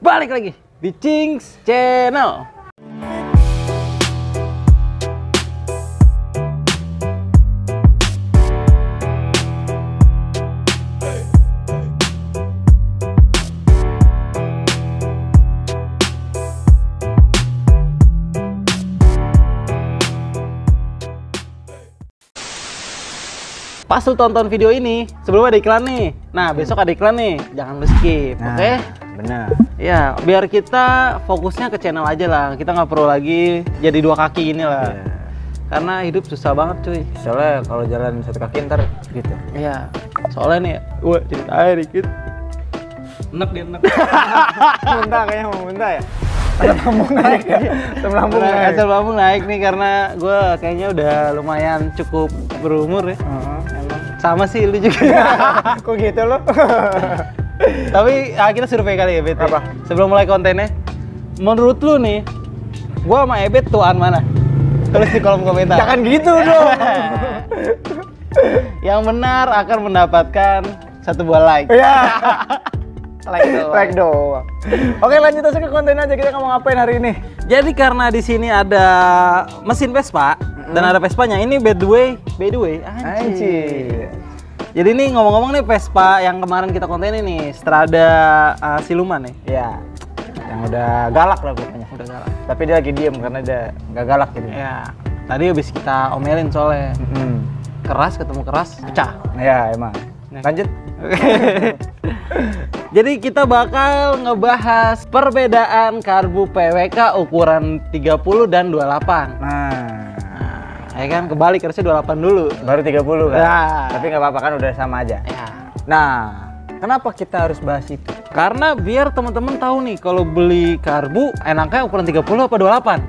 Balik lagi di Cings Channel. Pas lu tonton video ini, sebelum ada iklan nih. Nah, besok ada iklan nih, jangan lu skip, oke? Benar. Ya, biar kita fokusnya ke channel aja lah. Kita nggak perlu lagi jadi dua kaki ini lah. Ya. Karena hidup susah banget cuy. Soalnya kalau jalan satu kaki ntar gitu. Iya, soalnya nih, gue cerita aja dikit. Enak dia, enak. Muntah kayaknya mau muntah ya. Asam lambung naik ya. Asam lambung naik. Asam lambung naik nih karena gue kayaknya udah lumayan cukup berumur ya. Emang. Sama sih lu juga. Kok gitu lo? Tapi kita survei kali ya, Bet. Apa? Sebelum mulai kontennya, menurut lu nih, gua sama Ebet tuan mana? Tulis di kolom komentar. Jangan gitu dong. Yang benar akan mendapatkan 1 buah like. Iya. Like doang. Oke, lanjut aja ke konten aja. Kita mau ngapain hari ini? Jadi karena di sini ada mesin Vespa dan ada Vespanya. Ini by the way, anjir. Jadi ini ngomong-ngomong nih Vespa yang kemarin kita konten ini Strada Siluman nih. Iya. Yang udah galak lah pokoknya. Udah galak. Tapi dia lagi diem karena dia nggak galak gitu. Ya. Tadi habis kita omelin soalnya. Keras ketemu keras, pecah. Ya emang. Lanjut. Jadi kita bakal ngebahas perbedaan karbu PWK ukuran 30 dan 28. Ya kan kebalik, harusnya 28 dulu. Baru 30 kan? Ya. Tapi nggak apa-apa kan udah sama aja. Ya. Nah, kenapa kita harus bahas itu? Karena biar teman-teman tahu nih kalau beli karbu enaknya ukuran 30 apa 28.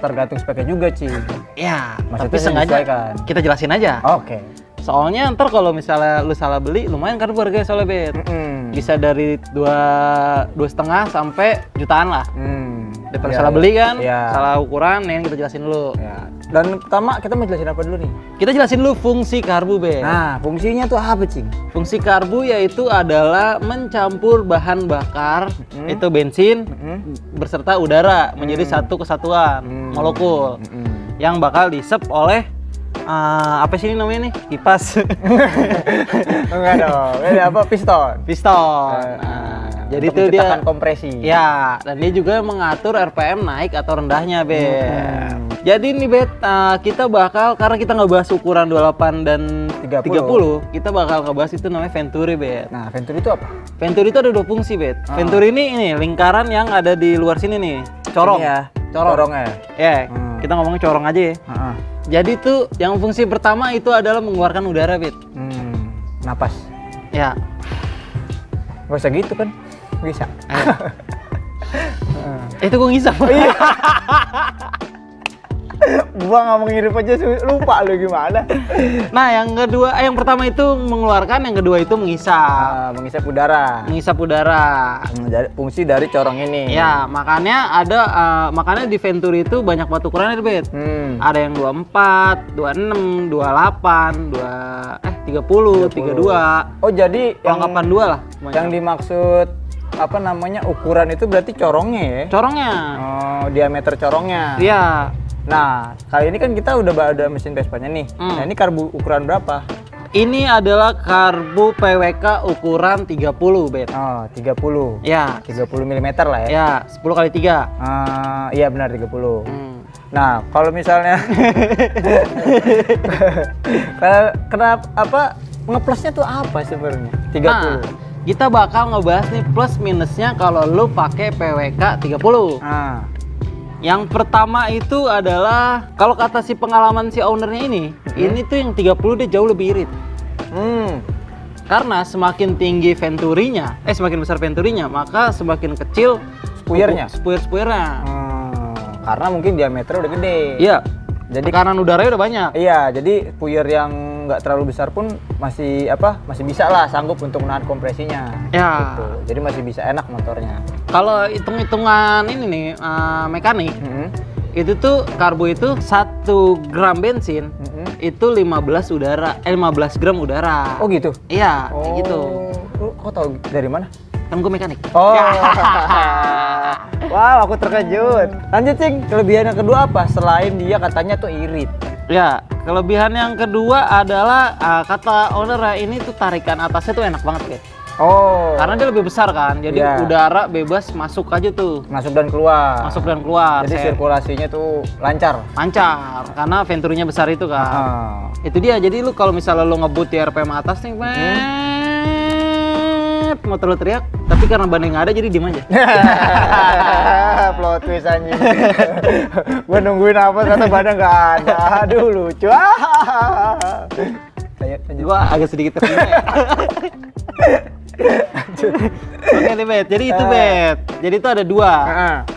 Tergantung speknya juga, Ci. Ya, Maksudnya tapi sengaja menyesuaikan. kita jelasin aja. Oke. Soalnya ntar kalau misalnya lu salah beli, lumayan karbu harganya soalnya, Bet. Bisa dari 2,5 sampai jutaan lah. Daripada salah beli kan, salah ukuran, nih kita jelasin dulu. Ya. Dan pertama kita mau jelasin apa dulu nih? Kita jelasin dulu fungsi karbu, Bet. Nah, fungsinya tuh apa, Cing? Fungsi karbu yaitu adalah mencampur bahan bakar, itu bensin, berserta udara menjadi satu kesatuan molekul yang bakal disep oleh apa sih ini namanya nih? Kipas. Enggak dong. Ini apa? Piston. Jadi itu dia kompresi. Ya, dan dia juga mengatur RPM naik atau rendahnya, Bet. Jadi nih, Bet, kita bakal karena kita ngebahas ukuran 28 dan 30, kita bakal ngebahas itu namanya Venturi, Bet. Nah, Venturi itu apa? Venturi itu ada 2 fungsi, Bet. Venturi ini lingkaran yang ada di luar sini nih. Corong. Ini ya. Corongnya. Ya, kita ngomongin corong aja ya. Jadi tuh yang fungsi pertama itu adalah mengeluarkan udara, Bet. Napas. Ya. Gak usah gitu kan? Bisa. Itu gue ngisap. Gua ngomong ngirup aja lupa lu gimana. Nah, yang pertama itu mengeluarkan, yang kedua itu mengisap. Mengisap udara. Mengisap udara. Fungsi dari corong ini. Ya, makanya makanya di Venturi itu banyak batu ukurannya, Bet. Ada yang 24, 26, 28, 30, 32. Oh, jadi yang 82 lah. Yang dimaksud apa namanya ukuran itu berarti corongnya ya? Corongnya. Oh, diameter corongnya. Iya. Nah, kali ini kan kita udah ada mesin Vespanya nih. Nah, ini karbu ukuran berapa? Ini adalah karbu PWK ukuran 30, Bet. Oh, 30. Ya. 30 mm lah ya? Ya, 10 kali 3. Iya benar 30. Nah, kalau misalnya kenapa ngeplusnya tuh apa sebenarnya? 30. Nah, kita bakal ngebahas nih plus minusnya kalau lu pakai PWK 30. Yang pertama itu adalah kalau kata si pengalaman si ownernya ini tuh yang 30 dia jauh lebih irit. Karena semakin tinggi Venturinya, semakin besar Venturinya, maka semakin kecil spuyernya. Karena mungkin diameternya udah gede. Iya. Jadi tekanan udaranya udah banyak. Iya, jadi puyer yang nggak terlalu besar pun masih bisa lah sanggup untuk menahan kompresinya. Ya. Gitu. Jadi masih bisa enak motornya. Kalau hitung-hitungan ini nih mekanik, itu tuh karbu itu 1 gram bensin itu 15 gram udara. Oh gitu? Iya, gitu. Lu kok tahu dari mana? kan gue mekanik. Oh. Wow, aku terkejut. Lanjut, Cing. Kelebihan yang kedua apa? Selain dia katanya tuh irit. Ya, kelebihan yang kedua adalah kata owner ini tuh tarikan atasnya tuh enak banget guys. Oh. Karena dia lebih besar kan, jadi udara bebas masuk aja tuh. Masuk dan keluar. Masuk dan keluar. Jadi sirkulasinya tuh lancar. Lancar, karena venturinya besar itu kan. Itu dia, jadi lu kalau misalnya lu ngebut di RPM atas nih, mau terlalu teriak, tapi karena ban nggak ada jadi diem aja. Plot twist anjing. Gue nungguin apa kata ban nggak ada. Aduh lucu. Gua agak sedikit terkejut. Oke nih Bet, jadi itu Bet. Jadi itu ada dua.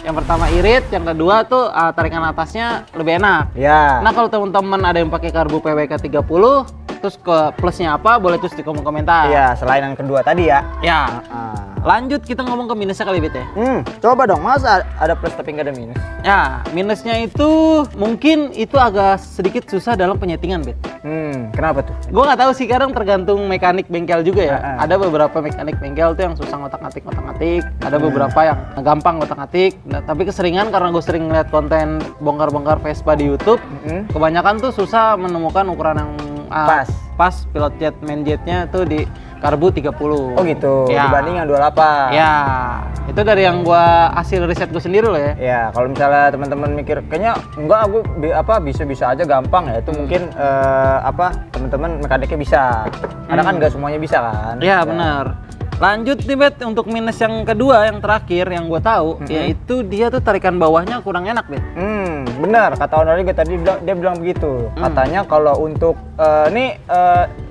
Yang pertama irit, yang kedua tuh tarikan atasnya lebih enak. Ya. Nah kalau teman-teman ada yang pakai karbu PWK 30, terus ke plusnya apa, boleh tulis di kolom komentar. Iya, selain yang kedua tadi ya. Ya. Lanjut kita ngomong ke minusnya kali Bet ya. Coba dong, masa ada plus tapi nggak ada minus? Ya, minusnya itu mungkin itu agak sedikit susah dalam penyetingan Bet. Kenapa tuh? Gue nggak tahu sih, kadang tergantung mekanik bengkel juga ya. Ada beberapa mekanik bengkel tuh yang susah ngotak-ngatik. Ada beberapa yang gampang ngotak-ngatik. Nah, tapi keseringan karena gue sering lihat konten bongkar-bongkar Vespa di YouTube, kebanyakan tuh susah menemukan ukuran yang pas pilot jet main jetnya tuh di karbu 30. Oh gitu, ya. Dibanding yang 28. Ya, itu dari yang gua hasil riset gue sendiri loh ya. Ya, kalau misalnya teman-teman mikir kayaknya enggak, aku bisa aja gampang ya, itu mungkin teman-teman mekaniknya bisa. Karena kan nggak semuanya bisa kan. Iya, benar. Lanjut nih Bet, untuk minus yang kedua, yang terakhir yang gue tahu, yaitu dia tuh tarikan bawahnya kurang enak Bet. Benar, kata owner juga tadi dia bilang begitu. Katanya kalau untuk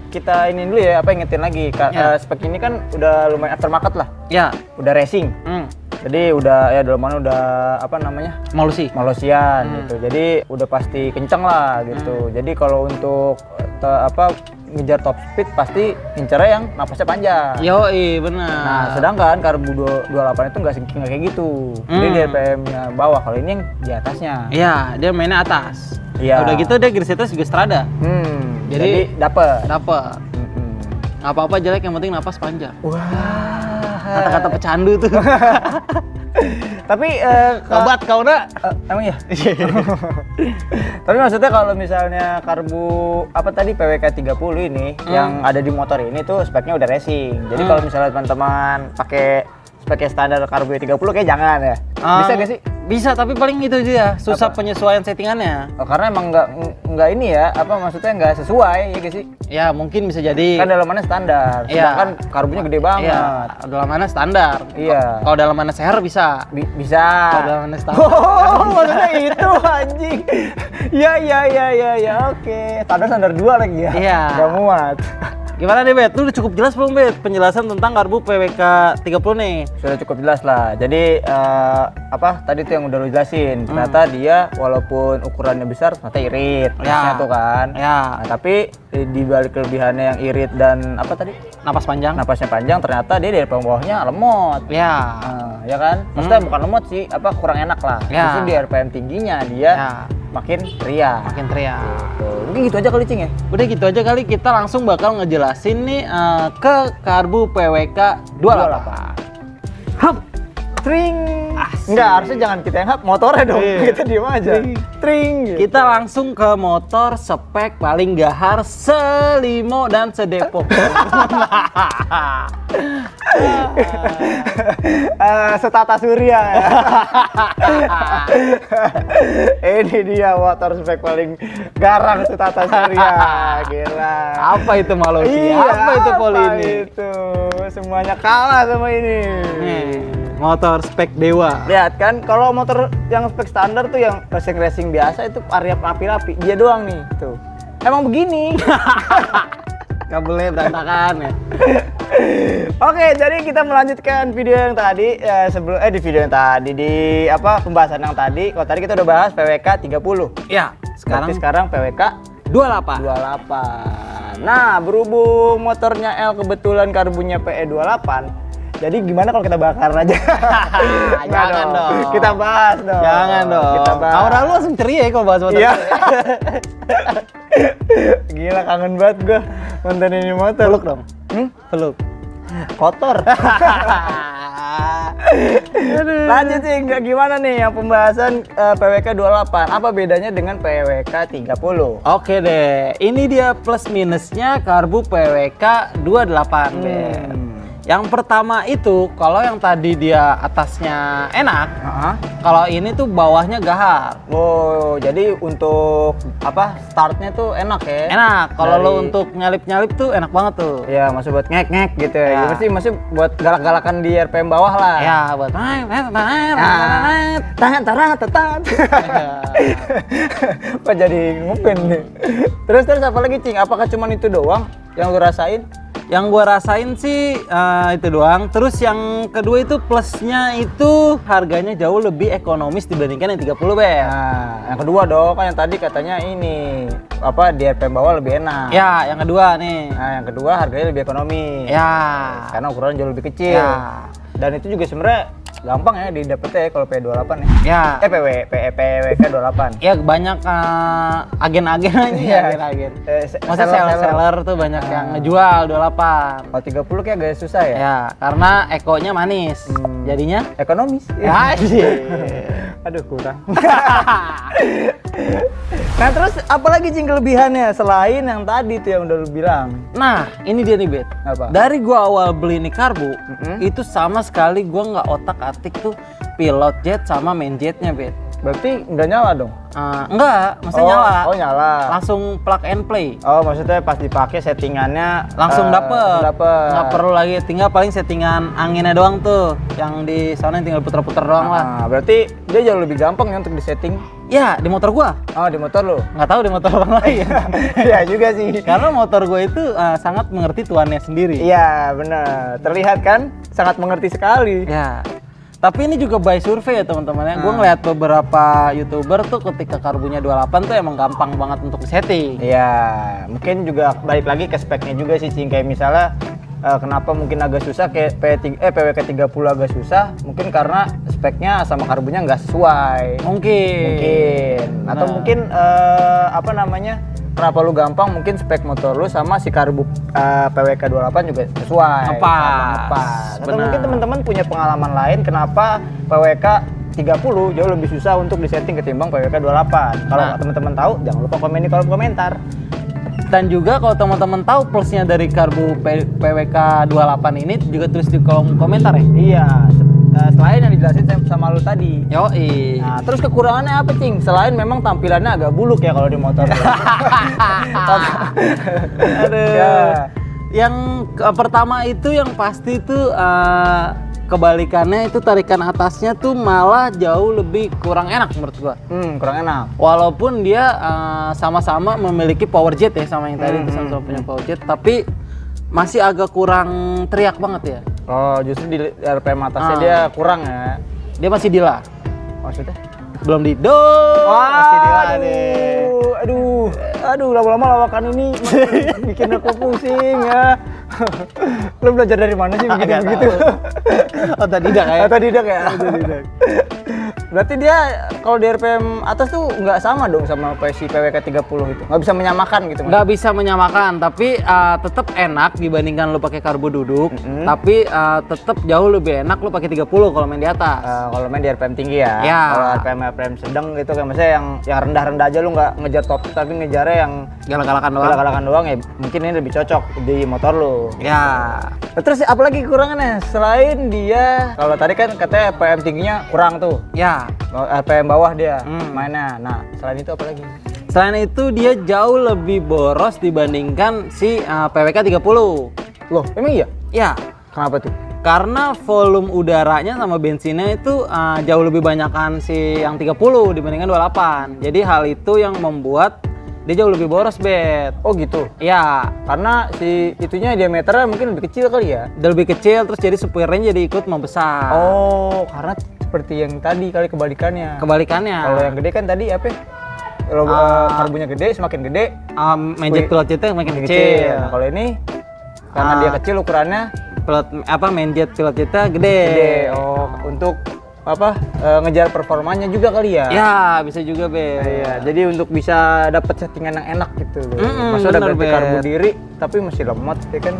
kita ini dulu ya, ingetin lagi. Spek ini kan udah lumayan aftermarket lah. Ya. Udah racing. Jadi udah ya dalam mana udah Malusian gitu. Jadi udah pasti kenceng lah gitu. Jadi kalau untuk ngejar top speed pasti ngincernya yang napasnya panjang. Yoi, benar. Nah, sedangkan karbu 28 itu nggak kayak gitu. Jadi di RPM-nya bawah, kalau ini yang di atasnya. Iya, dia mainnya atas. Iya. Udah gitu dia gearsetnya juga strada. Jadi dapet. Nggak apa-apa jelek, yang penting napas panjang. Wah. Kata-kata pecandu tuh. Tapi obat kau nak? Emang ya? Tapi maksudnya kalau misalnya karbu PWK 30 ini yang ada di motor ini tuh speknya udah racing. Jadi kalau misalnya teman-teman pakai speknya standar karbu 30 kayak jangan ya. Bisa gak sih? Bisa, tapi paling itu aja susah penyesuaian settingannya. Karena emang nggak ini ya, maksudnya nggak sesuai ya gak sih? Ya mungkin bisa jadi. Kan dalamannya standar, sedangkan karbunya gede banget. Iya, dalamannya standar. Iya. Kalau dalamannya seher bisa. Bisa. Kalau dalamannya standar. Oh, maksudnya itu anjing. Ya, oke. Standar 2 lagi ya. Iya. Gak muat. Gimana nih Bet? Lu udah cukup jelas belum Bet penjelasan tentang karbu PWK 30 nih? Sudah cukup jelas lah. Jadi tadi tuh yang udah lu jelasin. Ternyata dia walaupun ukurannya besar ternyata irit. Ya. Tuh kan. Ya. Nah, tapi di balik kelebihannya yang irit dan napasnya panjang, ternyata dia dari bawahnya lemot. Ya. Ya kan? Maksudnya bukan lemot sih, kurang enak lah. Ya. Justru di RPM tingginya dia makin teriak. Mungkin gitu aja kali Cing ya? Udah gitu aja kali, kita langsung bakal ngejelasin nih ke karbu PWK 28. Hap! Tring! Enggak, harusnya jangan kita yang hap, motornya dong. Kita diem aja. Tring! Gitu. Kita langsung ke motor spek paling gahar selimo dan sedepok. Setata Surya ya. Ini dia motor spek paling garang Setata Surya. Gila. Apa itu Malusi? Iya, apa itu Polini? Itu semuanya kalah sama ini. Motor spek dewa. Lihat kan, kalau motor yang spek standar tuh yang racing biasa itu area api-api. Dia doang nih, tuh. Emang begini. Kabelnya berantakan ya. Oke, jadi kita melanjutkan video yang tadi di video yang tadi pembahasan yang tadi. Kalau tadi kita udah bahas PWK 30. Ya, sekarang PWK 28. Nah, berhubung motornya L kebetulan karbunya PE 28. Jadi gimana kalau kita bakar aja? Jangan dong. Kita bahas dong. Jangan dong. Kita bahas. Aura lu langsung ceria ya kalau bahas motor. Iya. Gila, kangen banget gua nonton ini motor. Peluk dong. Peluk. Kotor. Lanjut sih, nggak gimana nih yang pembahasan PWK 28. Apa bedanya dengan PWK 30? Oke deh, ini dia plus minusnya karbu PWK 28 Bet. Yang pertama itu, kalau yang tadi dia atasnya enak, kalau ini tuh bawahnya gahar. Oh, jadi untuk apa startnya tuh enak ya? Enak, kalau lo untuk nyalip-nyalip tuh enak banget tuh. Ya, masih buat ngek-ngek gitu ya. Masih buat galak-galakan di RPM bawah lah. Ya, buat tahan. Kok jadi ngupin nih? Terus apa lagi, Cing? Apakah cuma itu doang yang lu rasain? Yang gua rasain sih itu doang. Terus yang kedua itu plusnya itu harganya jauh lebih ekonomis dibandingkan yang 30 Bet. Nah, yang kedua dong, kan yang tadi katanya ini apa di RPM bawah lebih enak. Ya, yang kedua nih. Nah, yang kedua harganya lebih ekonomis. Ya. Karena ukuran jauh lebih kecil. Ya. Dan itu juga sebenarnya gampang ya didapetnya ya kalau P28 ya. Ya. PWK 28. Ya banyak agen-agen aja, agen-agen. Masa seller tuh banyak yang ngejual 28. Kalau 30 kayak agak susah ya? Ya, karena ekonya manis. Jadinya ekonomis. Ya, aduh kurang. Nah, terus apalagi Cing kelebihannya selain yang tadi tuh yang udah lu bilang? Nah, ini dia nih Bet. Apa? Dari gua awal beli ini karbu, itu sama sekali gua nggak otak-atik tuh pilot jet sama main jetnya Bet. Berarti nggak nyala dong? Enggak, maksudnya nyala. Oh, nyala. Langsung plug and play. Oh, maksudnya pas dipakai settingannya langsung dapet. Dapet. Nggak perlu lagi, tinggal paling settingan anginnya doang tuh. Yang di sana tinggal puter-puter doang lah. Berarti dia jauh lebih gampang ya untuk disetting. Ya, di motor gua. Oh, di motor lo? Nggak tahu di motor orang lain. Iya juga sih. Karena motor gua itu sangat mengerti tuannya sendiri. Iya, benar. Terlihat kan? Sangat mengerti sekali. Ya. Tapi ini juga by survei ya teman-teman ya. Gue ngeliat beberapa YouTuber tuh ketika karbunya 28 tuh emang gampang banget untuk setting. Iya, mungkin juga balik lagi ke speknya juga sih, Cing. Kayak misalnya kenapa mungkin agak susah kayak PWK 30 agak susah, mungkin karena speknya sama karbunya nggak sesuai. Mungkin. Atau mungkin apa namanya? Kenapa lu gampang, mungkin spek motor lu sama si karbu PWK 28 juga sesuai. Ngepas. Atau mungkin teman-teman punya pengalaman lain kenapa PWK 30 jauh lebih susah untuk disetting ketimbang PWK 28. Kalau teman-teman tahu, jangan lupa komen di kolom komentar. Dan juga kalau teman-teman tahu plusnya dari karbu PWK 28 ini juga tulis di kolom komentar ya. Iya. Selain yang dijelasin sama lu tadi. Yoi. Nah, terus kekurangannya apa, Cing? Selain memang tampilannya agak buluk ya kalau di motor. Aduh. Ya. Yang pertama itu yang pasti itu kebalikannya itu tarikan atasnya tuh malah jauh lebih kurang enak menurut gua. Kurang enak. Walaupun dia sama-sama memiliki power jet ya sama yang tadi itu sama-sama punya power jet, tapi masih agak kurang teriak banget ya. Oh, justru di RPM atasnya dia kurang ya. Dia masih dila. Maksudnya? Belum di do. Masih dila deh. Aduh, lama-lama lawakan ini bikin aku pusing ya. Lo belajar dari mana sih begitu? Otodidak ya. Otodidak ya. Berarti dia kalau di RPM atas tuh nggak sama dong sama versi PWK 30 itu? Nggak bisa menyamakan gitu? Nggak bisa menyamakan, tapi tetap enak dibandingkan lo pakai karbu duduk. Tapi tetap jauh lebih enak lo pakai 30 kalau main di atas. Kalau main di RPM tinggi ya? Ya. Kalau RPM sedang gitu kayak misalnya yang rendah-rendah aja lo nggak ngejar top tapi ngejarnya yang galak-galakan doang ya mungkin ini lebih cocok di motor lo. Ya. Terus apalagi kekurangannya selain dia kalau tadi kan katanya RPM tingginya kurang tuh. Ya. RPM bawah dia mainnya. Nah, selain itu apa lagi? Selain itu dia jauh lebih boros dibandingkan si PWK 30. Loh, emang iya? Ya. Kenapa tuh? Karena volume udaranya sama bensinnya itu jauh lebih banyakan si yang 30 dibandingkan 28. Jadi hal itu yang membuat dia jauh lebih boros, Bet. Oh gitu? Iya. Karena si itunya diameternya mungkin lebih kecil kali ya? Dia lebih kecil, terus jadi supirnya jadi ikut membesar. Oh, karena seperti yang tadi kali kebalikannya. Kalau yang gede kan tadi apa? Kalau karbunya gede, semakin gede. Main pilot jetnya makin kecil. Nah, kalau ini karena dia kecil ukurannya. Main jet pilot jetnya gede. Oh, untuk ngejar performanya juga kali ya? Ya, bisa juga, Be. Iya, jadi untuk bisa dapat settingan yang enak gitu. Maksudnya udah ganti karbu diri, tapi masih lemot ya kan?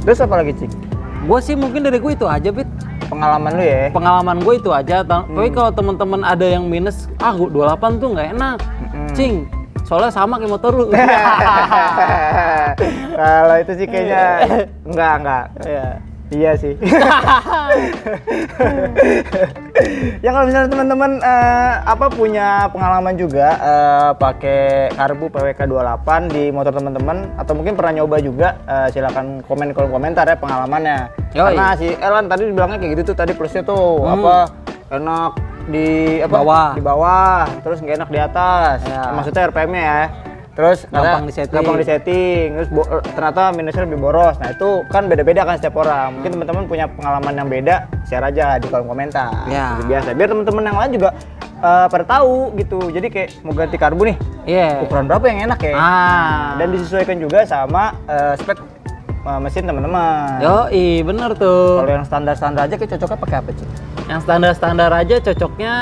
Terus apa lagi, Cik? Gue sih mungkin dari gue itu aja, Bet. pengalaman lu ya. Pengalaman gue itu aja. Tapi kalau temen-temen ada yang minus, 28 tuh nggak enak, cing. Soalnya sama kayak motor lu. Kalau itu sih kayaknya enggak. Iya sih. Ya kalau misalnya teman-teman punya pengalaman juga pakai karbu PWK 28 di motor teman-teman atau mungkin pernah nyoba juga, silakan komen di kolom komentar ya pengalamannya. Karena si Elan tadi dibilangnya kayak gitu tuh, tadi plusnya tuh enak di di bawah, terus nggak enak di atas. Maksudnya RPM-nya ya. Terus gampang disetting, terus ternyata minusnya lebih boros. Nah itu kan beda-beda kan setiap orang. Mungkin teman-teman punya pengalaman yang beda, share aja di kolom komentar. Seperti biasa. Biar teman-teman yang lain juga pada tahu gitu. Jadi kayak mau ganti karbu nih, ukuran berapa yang enak ya? Dan disesuaikan juga sama spek mesin teman-teman. Yoi, bener tuh. Kalau yang standar-standar aja kayak cocoknya pakai apa sih? Yang standar-standar aja cocoknya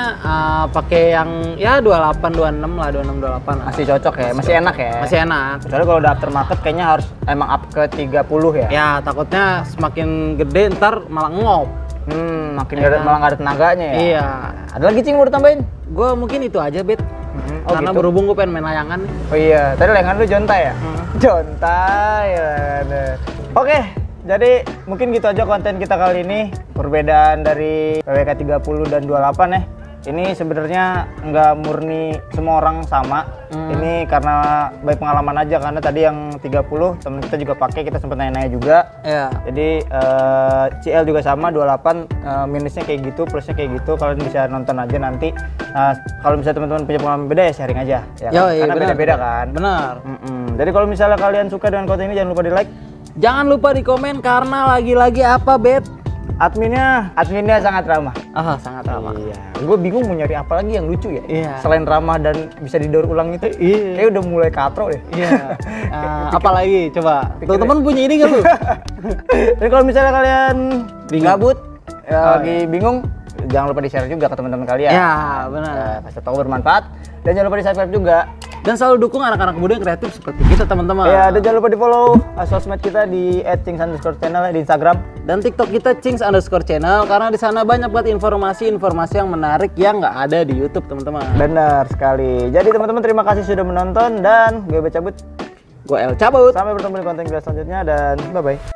pakai yang ya 28, 26 lah, 26, 28. Masih cocok ya? Masih enak ya? Masih enak. Kecuali kalau udah aftermarket kayaknya harus emang up ke 30 ya? Ya, takutnya semakin gede ntar malah ngop. Makin malah nggak ada tenaganya ya? Iya. Ada lagi cing mau ditambahin? Gue mungkin itu aja, Bet. Karena gitu? Berhubung gue pengen main layangan nih. Oh iya, tadi layangan lu jontai ya? Jontai ya. Oke. Jadi mungkin gitu aja konten kita kali ini. Perbedaan dari PWK 30 dan 28 ya. Ini sebenarnya nggak murni semua orang sama. Ini karena baik pengalaman aja, karena tadi yang 30 temen kita juga pakai, kita sempat nanya-nanya juga. Jadi CL juga sama 28, minusnya kayak gitu, plusnya kayak gitu. Kalian bisa nonton aja nanti. Kalau misalnya teman-teman punya pengalaman beda ya sharing aja. Ya kan? Karena beda-beda kan. Benar. Jadi kalau misalnya kalian suka dengan konten ini jangan lupa di like. Jangan lupa di komen karena lagi-lagi apa, Bet? Adminnya sangat ramah. Sangat ramah. Iya. Gue bingung mau nyari apa lagi yang lucu ya. Iya. Selain ramah dan bisa didaur ulang itu. Iya. Kayak udah mulai katro deh. Iya. Apalagi coba. Teman-teman punya ide nggak lu? Jadi kalau misalnya kalian gabut, lagi bingung, jangan lupa di-share juga ke teman-teman kalian. Ya, benar. Pasti tahu bermanfaat. Dan jangan lupa di-subscribe juga. Dan selalu dukung anak-anak muda yang kreatif seperti kita, teman-teman. Ya, dan jangan lupa di-follow sosmed kita di @cings_channel di Instagram dan TikTok kita cings_channel, karena di sana banyak banget informasi-informasi yang menarik yang nggak ada di YouTube, teman-teman. Benar sekali. Jadi teman-teman terima kasih sudah menonton dan gue cabut. Gue El cabut. Sampai bertemu di konten kita selanjutnya dan bye-bye.